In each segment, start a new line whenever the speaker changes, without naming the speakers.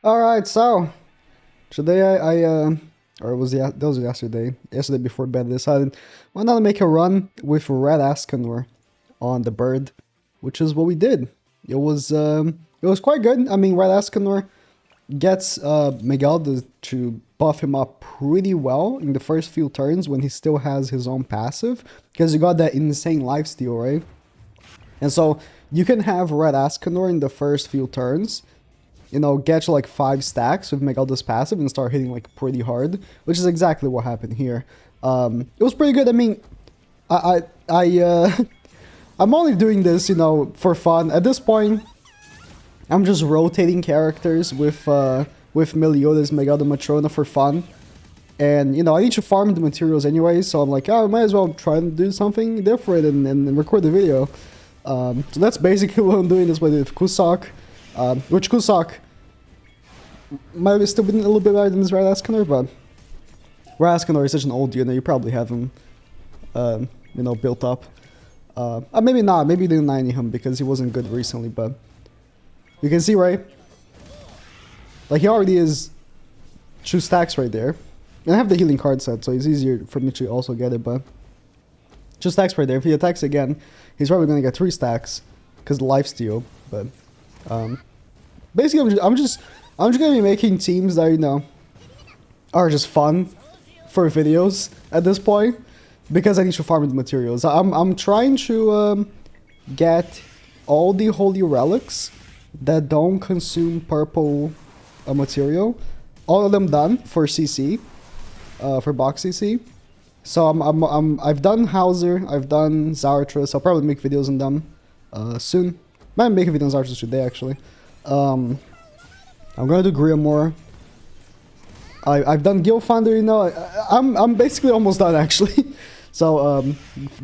All right, so today or it was that was yesterday. Yesterday before bed, I decided why not make a run with Red Escanor on the bird, which is what we did. It was quite good. I mean, Red Escanor gets Miguel to buff him up pretty well in the first few turns when he still has his own passive, because you got that insane lifesteal, right? And so you can have Red Escanor in the first few turns, get you like 5 stacks with Meliodas passive and start hitting like pretty hard, which is exactly what happened here. It was pretty good. I mean, I'm only doing this, for fun. At this point, I'm just rotating characters with Meliodas, Megado Matrona for fun. And, I need to farm the materials anyway, so I'm like, oh, I might as well try and do something different and record the video. So that's basically what I'm doing this with Kusak. Which Kusak might have still been a little bit better than this Red Escanor, but Red Escanor is such an old unit, you probably have him, built up. Maybe not, maybe you didn't 90 him because he wasn't good recently, but you can see, right? Like, he already is 2 stacks right there. And I have the healing card set, so it's easier for me to also get it, but 2 stacks right there. If he attacks again, he's probably going to get 3 stacks because the lifesteal, but basically I'm just gonna be making teams that are just fun for videos at this point because I need to farm the materials. I'm trying to get all the holy relics that don't consume purple material, all of them done for CC, for box CC. So I've done Hauser, I've done Zarathustra. I'll probably make videos on them soon. Might make a video on Zarathustra today actually. I'm gonna do Griamore. I've done Gilfander, I'm basically almost done actually. So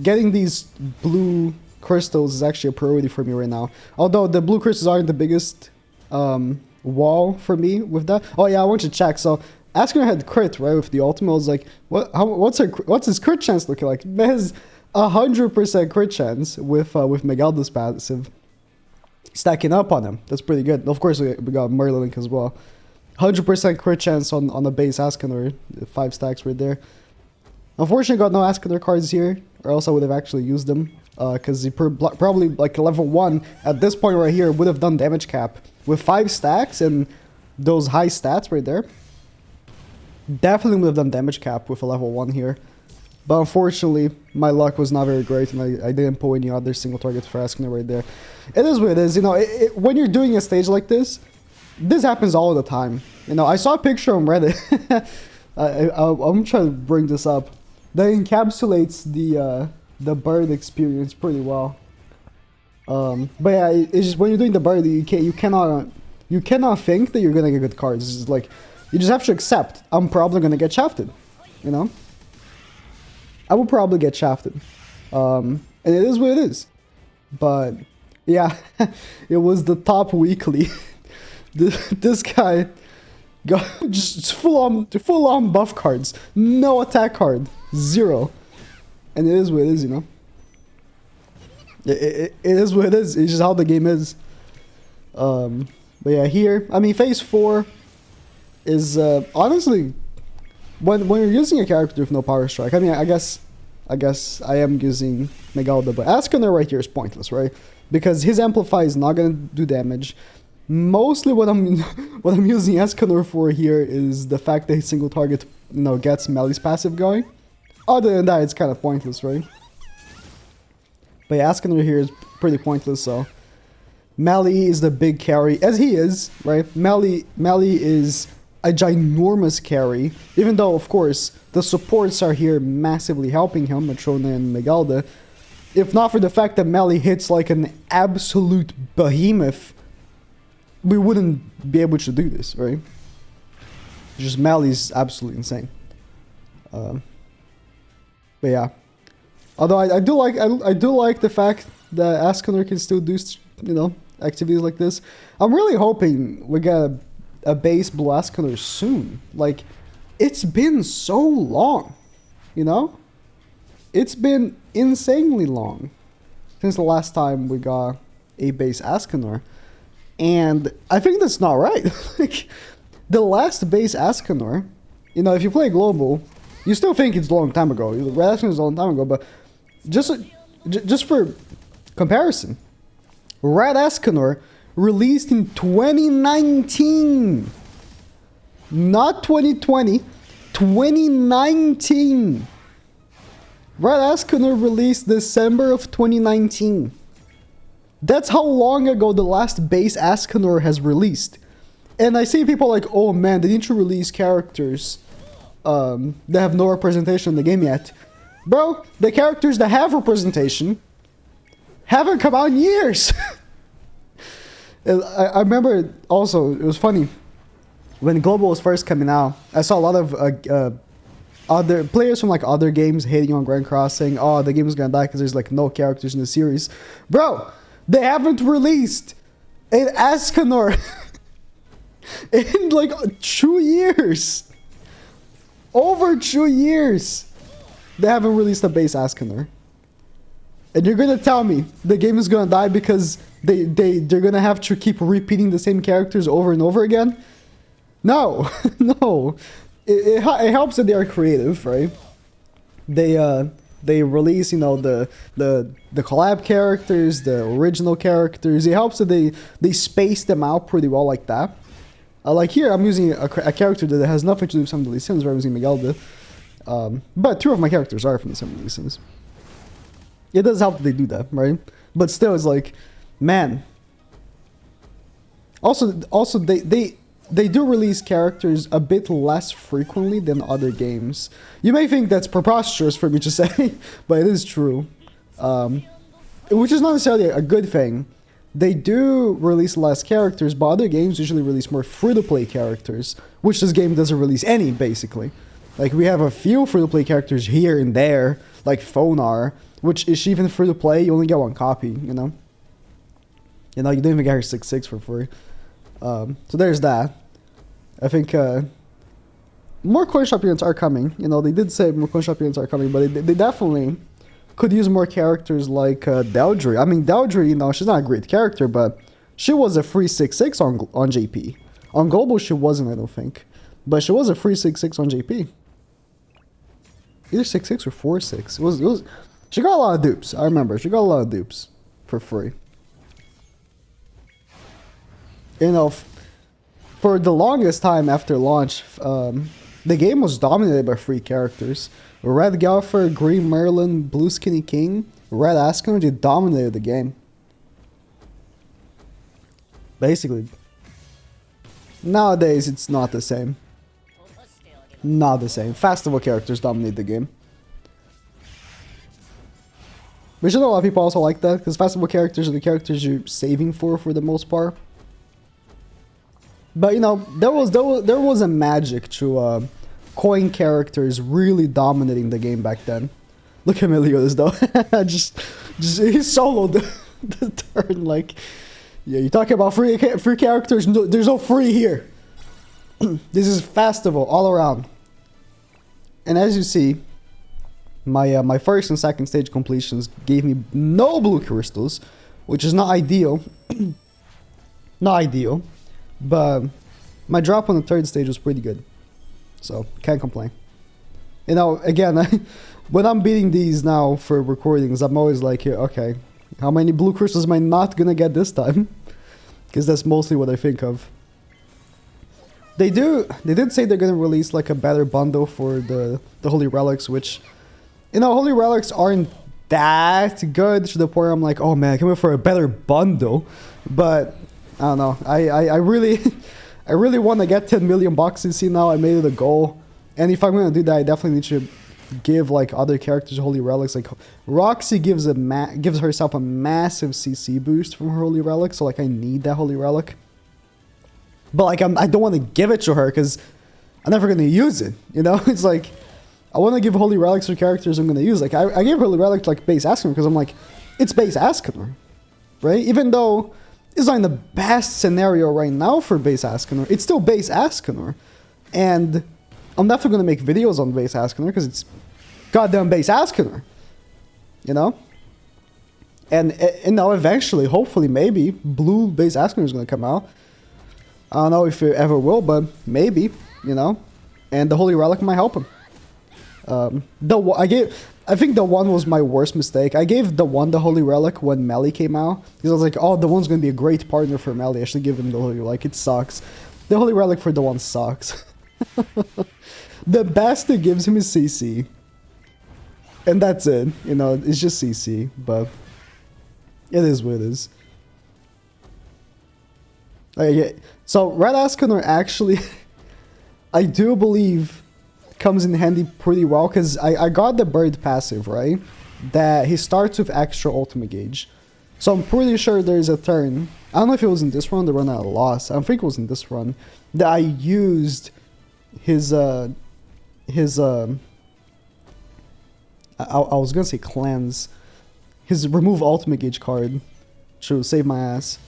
getting these blue crystals is actually a priority for me right now. Although the blue crystals aren't the biggest wall for me with that. Oh yeah, I want to check. So Asking had crit right with the ultimate. I was like, what's his crit chance looking like? It has 100% crit chance with Megalda's passive stacking up on him. That's pretty good. Of course, we got Merlin as well. 100% crit chance on the base Escanor. 5 stacks right there. Unfortunately, got no Escanor cards here, or else I would have actually used them. Because he probably, like, level 1 at this point right here would have done damage cap. With 5 stacks and those high stats right there, definitely would have done damage cap with a level 1 here. But unfortunately, my luck was not very great, and I didn't pull any other single targets for Escanor right there. It is what it is, when you're doing a stage like this happens all the time. I saw a picture on Reddit. I'm trying to bring this up. That encapsulates the bird experience pretty well. But yeah, it's just when you're doing the bird, you cannot think that you're gonna get good cards. It's just like you just have to accept. I'm probably gonna get shafted. I will probably get shafted. And it is what it is. But yeah, it was the top weekly. This guy got just full on buff cards. No attack card. 0. And it is what it is, It is what it is. It's just how the game is. But yeah, here, I mean, phase 4 is honestly, when you're using a character with no power strike, I mean, I guess I am using Megalda, but Escanor right here is pointless, right? Because his Amplify is not gonna do damage. Mostly what I'm using Escanor for here is the fact that his single target, gets Melly's passive going. Other than that, it's kind of pointless, right? But yeah, Escanor here is pretty pointless, so Melly is the big carry, as he is, right? Melly is a ginormous carry, even though, of course, the supports are here massively helping him, Matrona and Megalda. If not for the fact that Melly hits like an absolute behemoth, we wouldn't be able to do this, right? Just Melly's absolutely insane. But yeah. Although I do like the fact that Escanor can still do, activities like this. I'm really hoping we get a base Blue Escanor soon. Like, it's been so long, It's been insanely long since the last time we got a base Escanor. And I think that's not right. Like, the last base Escanor, you know, if you play global, you still think it's a long time ago. Red Escanor is a long time ago, but just for comparison, Red Escanor released in 2019, not 2020, 2019. Red Escanor released December of 2019. That's how long ago the last base Escanor has released. And I see people like, oh man, they need to release characters that have no representation in the game yet. Bro, the characters that have representation haven't come out in years. I remember also, it was funny, when Global was first coming out, I saw a lot of other players from like other games hating on Grand Cross, saying, oh, the game is gonna die because there's like no characters in the series. Bro, they haven't released an Escanor in like 2 years. Over 2 years. They haven't released a base Escanor. And you're gonna tell me the game is gonna die because they're gonna have to keep repeating the same characters over and over again? No. No. It helps that they are creative, right? They release, you know, the collab characters, the original characters. It helps that they space them out pretty well like that. Like here, I'm using a character that has nothing to do with some of the Sims, right? I'm using Meliodas. But 2 of my characters are from some of the Sims. It does help that they do that, right? But still, it's like, man. Also, they do release characters a bit less frequently than other games. You may think that's preposterous for me to say, but it is true. Which is not necessarily a good thing. They do release less characters, but other games usually release more free-to-play characters, which this game doesn't release any, basically. Like, we have a few free-to-play characters here and there, like Phonar, which is even free-to-play, you only get 1 copy, you know? You know, you don't even get her 6.6 for free. So there's that. I think more coin shop units are coming. You know, they did say more coin shop units are coming, but they definitely could use more characters like Deldry. I mean, Deldry, you know, she's not a great character, but she was a free 6.6 on JP. On Global, she wasn't, I don't think. But she was a free 6.6 on JP. Either 6.6 or 4.6. It was. She got a lot of dupes. I remember. She got a lot of dupes for free. You know, for the longest time after launch, the game was dominated by free characters. Red Galfer, Green Merlin, Blue Skinny King, Red Escanor, they dominated the game. Basically. Nowadays, it's not the same. Not the same. Festival characters dominate the game. Which I know a lot of people also like that, because festival characters are the characters you're saving for the most part. But you know, there was a magic to coin characters really dominating the game back then. Look at Meliodas though. just he soloed the turn. Like, yeah, you talking about free characters? No, there's no free here. This is festival all around. And as you see, my first and second stage completions gave me no blue crystals, which is not ideal. Not ideal. But my drop on the third stage was pretty good. So, can't complain. You know, again, when I'm beating these now for recordings, I'm always like, okay, how many blue crystals am I not gonna get this time? Because that's mostly what I think of. They did say they're gonna release like a better bundle for the Holy Relics, which, you know, Holy Relics aren't that good to the point I'm like, oh man, I come in for a better bundle. But I don't know. I really I really want to get 10 million bucks. You see now I made it a goal. And if I'm gonna do that, I definitely need to give like other characters Holy Relics. Like Roxy gives herself a massive CC boost from her Holy Relic, so like I need that Holy Relic. But like I don't want to give it to her because I'm never gonna use it. You know, it's like I want to give Holy Relics to characters I'm gonna use. Like I gave Holy Relic to like base Escanor because I'm like, it's base Escanor, right? Even though it's not in the best scenario right now for base Escanor, it's still base Escanor, and I'm definitely gonna make videos on base Escanor because it's goddamn base Escanor, you know. And you know, eventually, hopefully, maybe blue base Escanor is gonna come out. I don't know if it ever will, but maybe, you know. And the Holy Relic might help him. I think the one was my worst mistake. I gave the one the Holy Relic when Melly came out. Because I was like, oh, the one's gonna be a great partner for Melly. I should give him the Holy Relic. It sucks. The Holy Relic for the one sucks. The best it gives him is CC. And that's it. You know, it's just CC. But it is what it is. So Red Escanor actually, I do believe, comes in handy pretty well, because I got the bird passive, right? That he starts with extra ultimate gauge. So I'm pretty sure there's a turn. I don't know if it was in this run, the run I lost. I think it was in this run. That I used his I was gonna say cleanse. His remove ultimate gauge card to save my ass.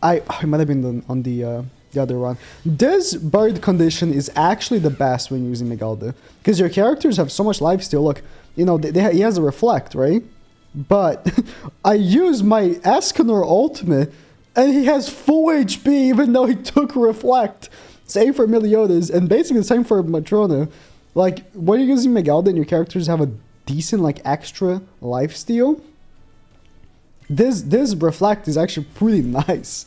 It might have been on the other run. This bird condition is actually the best when using Megalda, because your characters have so much lifesteal. Look, you know, he has a reflect, right? But I use my Escanor ultimate, and he has full HP even though he took reflect. Same for Meliodas, and basically the same for Matrona. Like, when you're using Megalda and your characters have a decent, like, extra lifesteal, this reflect is actually pretty nice.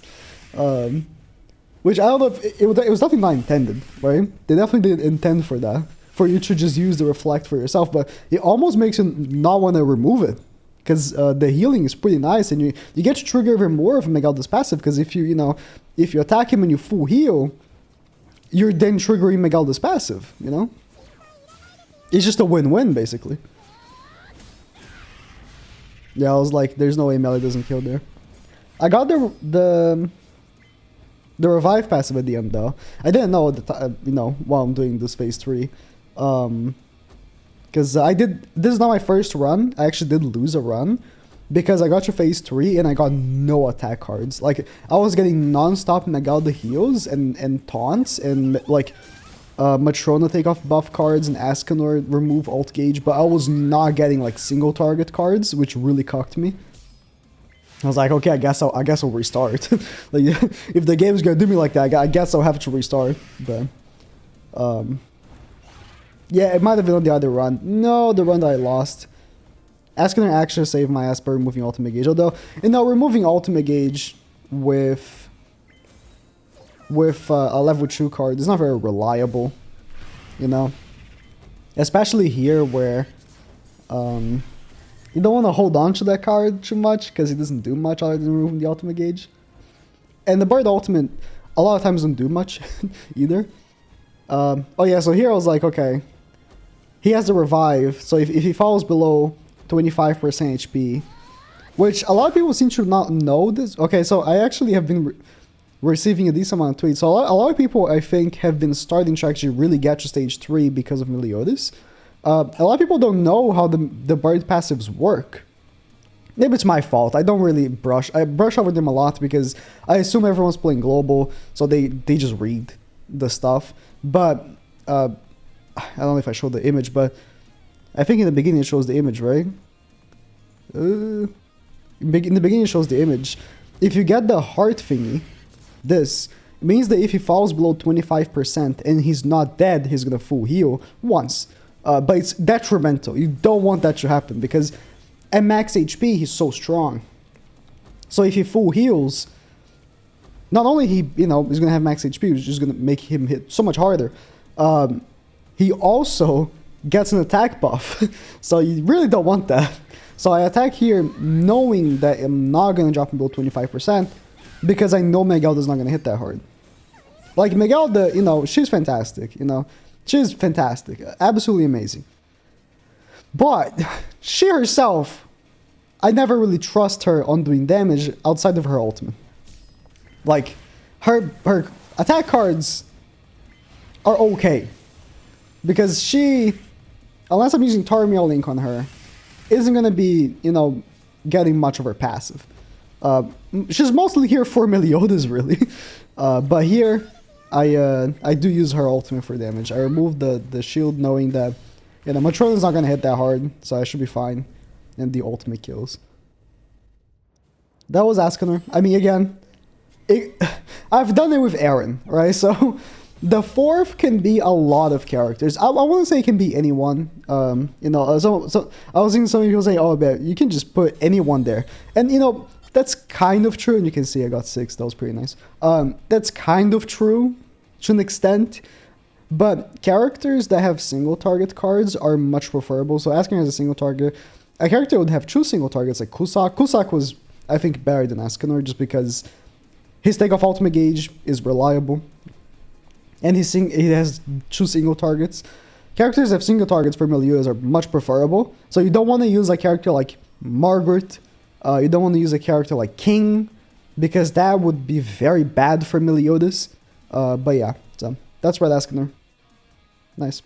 Which I don't know if it was definitely not intended, right? They definitely didn't intend for that, for you to just use the reflect for yourself, but it almost makes you not want to remove it, because the healing is pretty nice, and you get to trigger even more of Megalda's passive, because if you attack him and you full heal, you're then triggering Megalda's passive, you know? It's just a win-win, basically. Yeah, I was like, there's no way Melly doesn't kill there. I got the revive passive at the end, though. I didn't know at the time, you know, while I'm doing this phase 3. Because this is not my first run. I actually did lose a run, because I got to phase 3 and I got no attack cards. Like, I was getting non-stop Megalda heals and taunts, and like Matrona take off buff cards and Escanor remove ult gauge, but I was not getting like single target cards, which really cucked me. I was like, okay, I guess I'll restart. Like, if the game's gonna do me like that, I guess I'll have to restart. But yeah, it might have been on the other run. No, the run that I lost. Escanor actually saved my ass by removing ultimate gauge. Although, you know, removing ultimate gauge with a level 2 card is not very reliable, you know? Especially here where you don't want to hold on to that card too much, because it doesn't do much other than removing the ultimate gauge. And the bird ultimate a lot of times don't do much either. Oh yeah, so here I was like, okay, he has the revive, so if he falls below 25% HP, which a lot of people seem to not know this. Okay, so I actually have been receiving a decent amount of tweets. So a lot of people, I think, have been starting to actually really get to stage 3 because of Meliodas. A lot of people don't know how the bird passives work. Maybe it's my fault. I don't really I brush over them a lot because I assume everyone's playing global, so they just read the stuff. But I don't know if I showed the image, but I think in the beginning it shows the image, right? In the beginning it shows the image. If you get the heart thingy, this means that if he falls below 25% and he's not dead, he's gonna full heal once. But it's detrimental. You don't want that to happen, because at max HP he's so strong. So if he full heals, not only he's gonna have max HP, which is gonna make him hit so much harder, he also gets an attack buff. So you really don't want that. So I attack here knowing that I'm not gonna drop him below 25%, because I know Megalda's not gonna hit that hard. Like, Megalda, she's fantastic, She's fantastic. Absolutely amazing. But she herself, I never really trust her on doing damage outside of her ultimate. Like, her attack cards are okay. Because she, unless I'm using Tarmiel Link on her, isn't going to be, getting much of her passive. She's mostly here for Meliodas, really. But here, I do use her ultimate for damage. I remove the shield knowing that, Matrona's not going to hit that hard, so I should be fine. And the ultimate kills. That was Escanor. I mean, again, I've done it with Aaron, right? So the fourth can be a lot of characters. I want to say it can be anyone. You know, so I was seeing some people say, "Oh, but you can just put anyone there," and you know that's kind of true. And you can see I got 6. That was pretty nice. That's kind of true to an extent. But characters that have single target cards are much preferable. So Escanor has a single target. A character would have 2 single targets like Cusack. Cusack was, I think, better than Escanor just because his takeoff ultimate gauge is reliable. And he has 2 single targets. Characters that have single targets for Meliodas are much preferable. So you don't want to use a character like Margaret. You don't want to use a character like King because that would be very bad for Meliodas. But yeah, so that's Red Escanor. Nice.